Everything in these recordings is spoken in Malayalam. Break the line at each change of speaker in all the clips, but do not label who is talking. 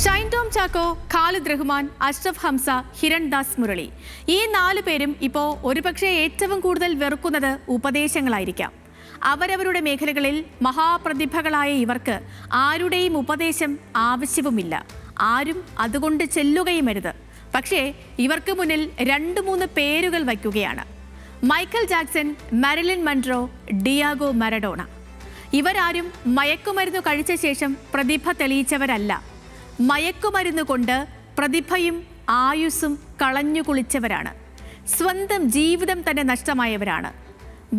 ഷൈൻ ടോം ചാക്കോ, ഖാലിദ് റഹ്മാൻ, അഷ്റഫ് ഹംസ, ഹിരൺദാസ് മുരളി ഈ 4 പേരും ഇപ്പോൾ ഒരുപക്ഷെ ഏറ്റവും കൂടുതൽ വെറുക്കുന്നത് ഉപദേശങ്ങളായിരിക്കാം. അവരവരുടെ മേഖലകളിൽ മഹാപ്രതിഭകളായ ഇവർക്ക് ആരുടെയും ഉപദേശം ആവശ്യവുമില്ല. ആരും അതുകൊണ്ട് ചെല്ലുകയുമരുത്. പക്ഷേ ഇവർക്ക് മുന്നിൽ 2-3 പേരുകൾ വയ്ക്കുകയാണ്. Michael Jackson, Marilyn Monroe, Diego Maradona. ഇവരാരും മയക്കുമരുന്ന് കഴിച്ച ശേഷം പ്രതിഭ തെളിയിച്ചവരല്ല. മയക്കുമരുന്ന് കൊണ്ട് പ്രതിഭയും ആയുസ്സും കളഞ്ഞു കുളിച്ചവരാണ്. സ്വന്തം ജീവിതം തന്നെ നഷ്ടമായവരാണ്.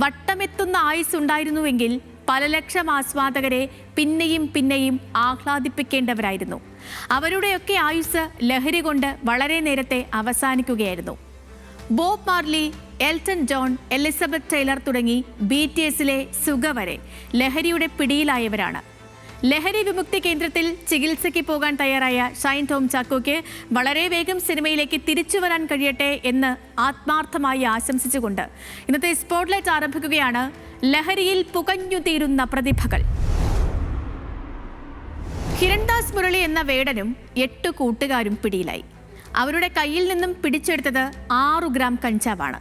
വട്ടമെത്തുന്ന ആയുസ് ഉണ്ടായിരുന്നുവെങ്കിൽ പല ലക്ഷം ആസ്വാദകരെ പിന്നെയും പിന്നെയും ആഹ്ലാദിപ്പിക്കേണ്ടവരായിരുന്നു. അവരുടെയൊക്കെ ആയുസ് ലഹരി കൊണ്ട് വളരെ നേരത്തെ അവസാനിക്കുകയായിരുന്നു. Bob Marley, Elton John, Elizabeth Taylor തുടങ്ങി BTSലെ സുഗ വരെ ലഹരിയുടെ പിടിയിലായവരാണ്. ലഹരി വിമുക്തി കേന്ദ്രത്തിൽ ചികിത്സയ്ക്ക് പോകാൻ തയ്യാറായ ഷൈൻ ടോം ചാക്കോയ്ക്ക് വളരെ വേഗം സിനിമയിലേക്ക് തിരിച്ചു വരാൻ കഴിയട്ടെ എന്ന് ആത്മാർത്ഥമായി ആശംസിച്ചുകൊണ്ട് ഇന്നത്തെ സ്പോട്ട്ലൈറ്റ് ആരംഭിക്കുകയാണ്. ലഹരിയിൽ പുകഞ്ഞു തീരുന്ന പ്രതിഭകൾ. ഹിരൺദാസ് മുരളി എന്ന വേടനും 8 കൂട്ടുകാരും പിടിയിലായി. അവരുടെ കയ്യിൽ നിന്നും പിടിച്ചെടുത്തത് 6 ഗ്രാം കഞ്ചാവാണ്.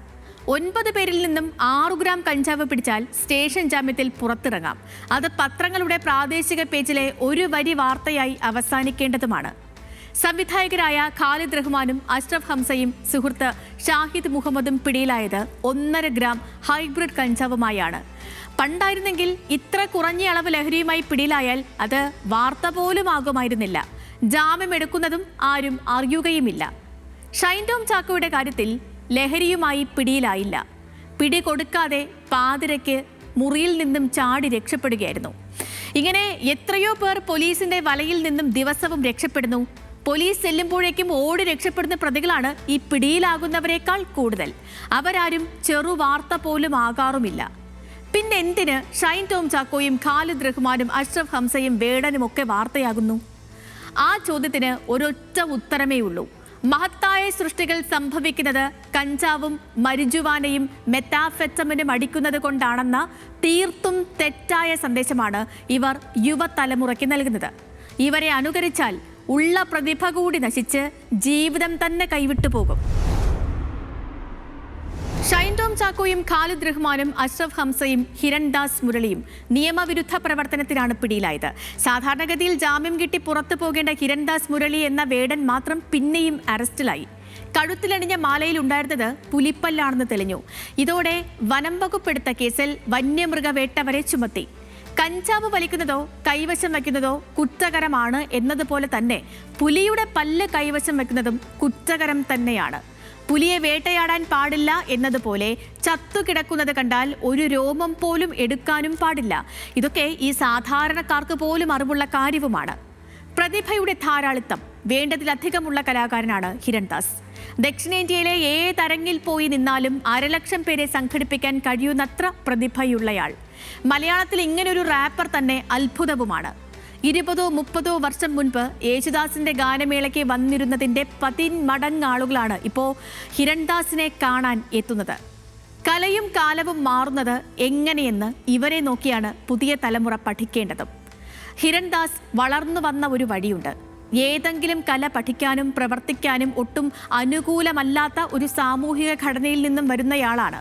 9 പേരിൽ നിന്നും 6 ഗ്രാം കഞ്ചാവ് പിടിച്ചാൽ സ്റ്റേഷൻ ജാമ്യത്തിൽ പുറത്തിറങ്ങാം. അത് പത്രങ്ങളുടെ പ്രാദേശിക പേജിലെ ഒരു വരി വാർത്തയായി അവസാനിക്കേണ്ടതുമാണ്. സംവിധായകരായ ഖാലിദ് റഹ്മാനും അഷ്റഫ് ഹംസയും സുഹൃത്ത് ഷാഹിദ് മുഹമ്മദും പിടിയിലായത് 1.5 ഗ്രാം ഹൈബ്രിഡ് കഞ്ചാവുമായാണ്. പണ്ടായിരുന്നെങ്കിൽ ഇത്ര കുറഞ്ഞ അളവ് ലഹരിയുമായി പിടിയിലായാൽ അത് വാർത്ത പോലും ആകുമായിരുന്നില്ല. ജാമ്യമെടുക്കുന്നതും ആരും അറിയുകയുമില്ല. ഷൈൻ ടോം ചാക്കോയുടെ കാര്യത്തിൽ ലഹരിയുമായി പിടിയിലായില്ല. പിടി കൊടുക്കാതെ പാതിരയ്ക്ക് മുറിയിൽ നിന്നും ചാടി രക്ഷപ്പെടുകയായിരുന്നു. ഇങ്ങനെ എത്രയോ പേർ പോലീസിന്റെ വലയിൽ നിന്നും ദിവസവും രക്ഷപ്പെടുന്നു. പോലീസ് ചെല്ലുമ്പോഴേക്കും ഓടി രക്ഷപ്പെടുന്ന പ്രതികളാണ് ഈ പിടിയിലാകുന്നവരെക്കാൾ കൂടുതൽ. അവരാരും ചെറുവാർത്ത പോലും ആകാറുമില്ല. പിന്നെന്തിന് ഷൈൻ ടോം ചാക്കോയും ഖാലിദ് റഹ്മാനും അഷ്റഫ് ഹംസയും വേടനും ഒക്കെ വാർത്തയാകുന്നു? ആ ചോദ്യത്തിന് ഒരൊറ്റ ഉത്തരമേ ഉള്ളൂ. മഹത്തായ സൃഷ്ടികൾ സംഭവിക്കുന്നത് കഞ്ചാവും മരിജുവാനയും മെത്താഫെറ്റമിനും അടിക്കുന്നത് കൊണ്ടാണെന്ന തീർത്തും തെറ്റായ സന്ദേശമാണ് ഇവർ യുവതലമുറയ്ക്ക് നൽകുന്നത്. ഇവരെ അനുകരിച്ചാൽ ഉള്ള പ്രതിഭ കൂടി നശിച്ച് ജീവിതം തന്നെ കൈവിട്ടു പോകും. ഷൈൻ ടോം ചാക്കോയും ഖാലിദ് റഹ്മാനും അഷ്റഫ് ഹംസയും ഹിരൺദാസ് മുരളിയും നിയമവിരുദ്ധ പ്രവർത്തനത്തിനാണ് പിടിയിലായത്. സാധാരണഗതിയിൽ ജാമ്യം കിട്ടി പുറത്തു പോകേണ്ട ഹിരൺദാസ് മുരളി എന്ന വേടൻ മാത്രം പിന്നെയും അറസ്റ്റിലായി. കഴുത്തിലണിഞ്ഞ മാലയിൽ ഉണ്ടായിരുന്നത് പുലിപ്പല്ലാണെന്ന് തെളിഞ്ഞു. ഇതോടെ വനം വകുപ്പെടുത്ത കേസിൽ വന്യമൃഗവേട്ട വരെ ചുമത്തി. കഞ്ചാവ് വലിക്കുന്നതോ കൈവശം വയ്ക്കുന്നതോ കുറ്റകരമാണ് എന്നതുപോലെ തന്നെ പുലിയുടെ പല്ല് കൈവശം വയ്ക്കുന്നതും കുറ്റകരം തന്നെയാണ്. പുലിയെ വേട്ടയാടാൻ പാടില്ല എന്നതുപോലെ ചത്തുകിടക്കുന്നത് കണ്ടാൽ ഒരു രോമം പോലും എടുക്കാനും പാടില്ല. ഇതൊക്കെ ഈ സാധാരണക്കാർക്ക് പോലും അറിവുള്ള കാര്യവുമാണ്. പ്രതിഭയുടെ ധാരാളിത്തം വേണ്ടതിലധികമുള്ള കലാകാരനാണ് ഹിരൺദാസ്. ദക്ഷിണേന്ത്യയിലെ ഏതരങ്ങിൽ പോയി നിന്നാലും 1.5 ലക്ഷം പേരെ സംഘടിപ്പിക്കാൻ കഴിയുന്നത്ര പ്രതിഭയുള്ളയാൾ. മലയാളത്തിൽ ഇങ്ങനൊരു റാപ്പർ തന്നെ അത്ഭുതവുമാണ്. 20-30 വർഷം മുൻപ് യേശുദാസിന്റെ ഗാനമേളയ്ക്ക് വന്നിരുന്നതിന്റെ 10 മടങ്ങ് ആളുകളാണ് ഇപ്പോൾ ഹിരൺദാസിനെ കാണാൻ എത്തുന്നത്. കലയും കാലവും മാറുന്നത് എങ്ങനെയെന്ന് ഇവരെ നോക്കിയാണ് പുതിയ തലമുറ പഠിക്കേണ്ടതും. ഹിരൺദാസ് വളർന്നു വന്ന ഒരു വഴിയുണ്ട്. ഏതെങ്കിലും കല പഠിക്കാനും പ്രവർത്തിക്കാനും ഒട്ടും അനുകൂലമല്ലാത്ത ഒരു സാമൂഹിക ഘടനയിൽ നിന്നും വരുന്നയാളാണ്.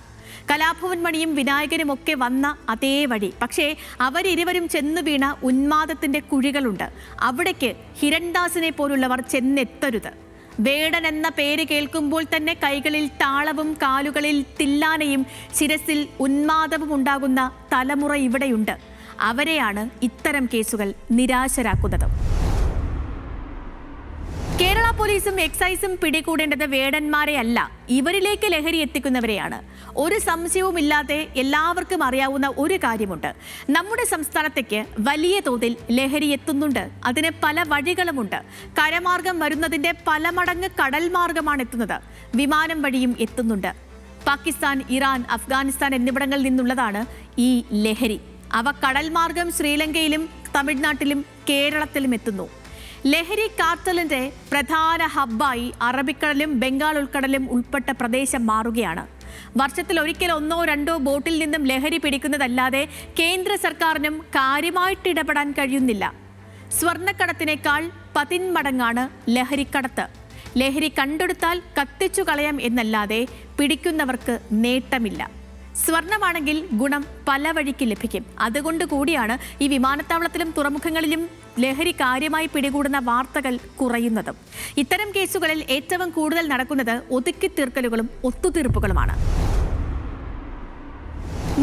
കലാഭവൻ മണിയും വിനായകനും ഒക്കെ വന്ന അതേ വഴി. പക്ഷേ അവരിരുവരും ചെന്നു വീണ ഉന്മാദത്തിന്റെ കുഴികളുണ്ട്. അവിടേക്ക് ഹിരൺദാസിനെ പോലുള്ളവർ ചെന്നെത്തരുത്. വേടൻ എന്ന പേര് കേൾക്കുമ്പോൾ തന്നെ കൈകളിൽ താളവും കാലുകളിൽ തില്ലാനയും ശിരസിൽ ഉന്മാദവും ഉണ്ടാകുന്ന തലമുറ ഇവിടെയുണ്ട്. അവരെയാണ് ഇത്തരം കേസുകൾ നിരാശരാക്കുന്നത്. കേരള പോലീസും എക്സൈസും പിടികൂടേണ്ടത് വേടന്മാരെ അല്ല, ഇവരിലേക്ക് ലഹരി എത്തിക്കുന്നവരെയാണ്. ഒരു സംശയവുമില്ലാതെ എല്ലാവർക്കും അറിയാവുന്ന ഒരു കാര്യമുണ്ട്. നമ്മുടെ സംസ്ഥാനത്തേക്ക് വലിയ തോതിൽ ലഹരി എത്തുന്നുണ്ട്. അതിന് പല വഴികളുമുണ്ട്. കരമാർഗം വരുന്നതിന്റെ പല മടങ്ങ് കടൽ മാർഗമാണ് എത്തുന്നത്. വിമാനം വഴിയും എത്തുന്നുണ്ട്. പാകിസ്ഥാൻ, ഇറാൻ, അഫ്ഗാനിസ്ഥാൻ എന്നിവിടങ്ങളിൽ നിന്നുള്ളതാണ് ഈ ലഹരി. അവ കടൽ മാർഗം ശ്രീലങ്കയിലും തമിഴ്നാട്ടിലും കേരളത്തിലും എത്തുന്നു. ലഹരി കാർട്ടലിന്റെ പ്രധാന ഹബ്ബായി അറബിക്കടലും ബംഗാൾ ഉൾക്കടലും ഉൾപ്പെട്ട പ്രദേശം മാറുകയാണ്. വർഷത്തിൽ ഒരിക്കൽ 1-2 ബോട്ടിൽ നിന്നും ലഹരി പിടിക്കുന്നതല്ലാതെ കേന്ദ്ര സർക്കാരിനും കാര്യമായിട്ട് ഇടപെടാൻ കഴിയുന്നില്ല. സ്വർണ്ണക്കടത്തിനേക്കാൾ പതിന്മടങ്ങാണ് ലഹരിക്കടത്ത്. ലഹരി കണ്ടെടുത്താൽ കത്തിച്ചു കളയാം എന്നല്ലാതെ പിടിക്കുന്നവർക്ക് നേട്ടമില്ല. സ്വർണമാണെങ്കിൽ ഗുണം പല വഴിക്ക് ലഭിക്കും. അതുകൊണ്ട് കൂടിയാണ് ഈ വിമാനത്താവളത്തിലും തുറമുഖങ്ങളിലും ലഹരി കാര്യമായി പിടികൂടുന്ന വാർത്തകൾ കുറയുന്നതും. ഇത്തരം കേസുകളിൽ ഏറ്റവും കൂടുതൽ നടക്കുന്നത് ഒതുക്കിത്തീർക്കലുകളും ഒത്തുതീർപ്പുകളുമാണ്.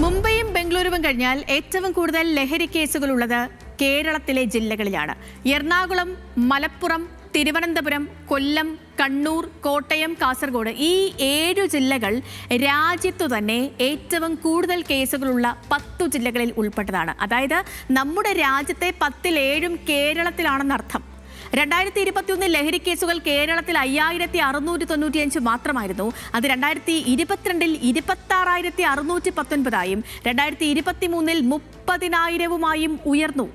മുംബൈയും ബംഗളൂരുവും കഴിഞ്ഞാൽ ഏറ്റവും കൂടുതൽ ലഹരി കേസുകളുള്ളത് കേരളത്തിലെ ജില്ലകളിലാണ്. എറണാകുളം, മലപ്പുറം, തിരുവനന്തപുരം, കൊല്ലം, കണ്ണൂർ, കോട്ടയം, കാസർഗോഡ് ഈ 7 ജില്ലകൾ രാജ്യത്തു തന്നെ ഏറ്റവും കൂടുതൽ കേസുകളുള്ള 10 ജില്ലകളിൽ ഉൾപ്പെട്ടതാണ്. അതായത് നമ്മുടെ രാജ്യത്തെ 10-ൽ 7 കേരളത്തിലാണെന്നർത്ഥം. 2021 ലഹരി കേസുകൾ കേരളത്തിൽ 5695 മാത്രമായിരുന്നു. അത് 2022 26,619 2023 30,000 ഉയർന്നു.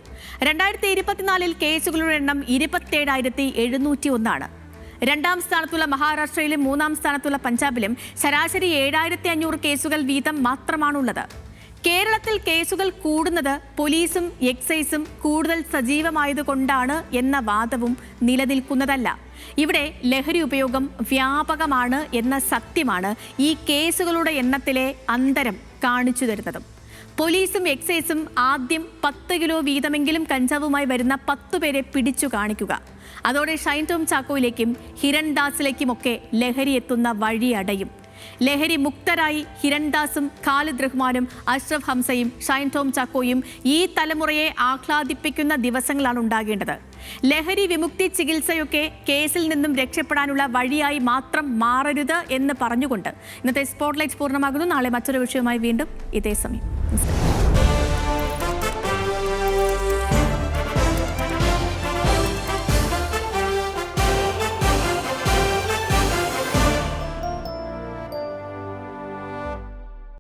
2024 കേസുകളുടെ എണ്ണം 27,701. 2ാം സ്ഥാനത്തുള്ള മഹാരാഷ്ട്രയിലും 3ാം സ്ഥാനത്തുള്ള പഞ്ചാബിലും ശരാശരി 7,500 കേസുകൾ വീതം മാത്രമാണുള്ളത്. കേരളത്തിൽ കേസുകൾ കൂടുന്നത് പോലീസും എക്സൈസും കൂടുതൽ സജീവമായതുകൊണ്ടാണ് എന്ന വാദവും നിലനിൽക്കുന്നതല്ല. ഇവിടെ ലഹരി ഉപയോഗം വ്യാപകമാണ് എന്ന സത്യമാണ് ഈ കേസുകളുടെ എണ്ണത്തിലെ അന്തരം കാണിച്ചു തരുന്നതും. പോലീസും എക്സൈസും ആദ്യം 10 കിലോ വീതമെങ്കിലും കഞ്ചാവുമായി വരുന്ന 10 പേരെ പിടിച്ചു കാണിക്കുക. അതോടെ ഷൈൻ ടോം ചാക്കോയിലേക്കും ഹിരൺദാസിലേക്കുമൊക്കെ ലഹരി എത്തുന്ന വഴി അടയും. ലഹരി മുക്തരായി ഹിരൺദാസും ഖാലിദ് റഹ്മാനും അഷ്റഫ് ഹംസയും ഷൈൻ ടോം ചാക്കോയും ഈ തലമുറയെ ആഹ്ലാദിപ്പിക്കുന്ന ദിവസങ്ങളാണ് ഉണ്ടാകേണ്ടത്. ലഹരി വിമുക്തി ചികിത്സയൊക്കെ കേസിൽ നിന്നും രക്ഷപ്പെടാനുള്ള വഴിയായി മാത്രം മാറരുത് എന്ന് പറഞ്ഞുകൊണ്ട് ഇന്നത്തെ സ്പോട്ട്ലൈറ്റ് പൂർണ്ണമാകുന്നു. നാളെ മറ്റൊരു വിഷയവുമായി വീണ്ടും ഇതേ സമയം.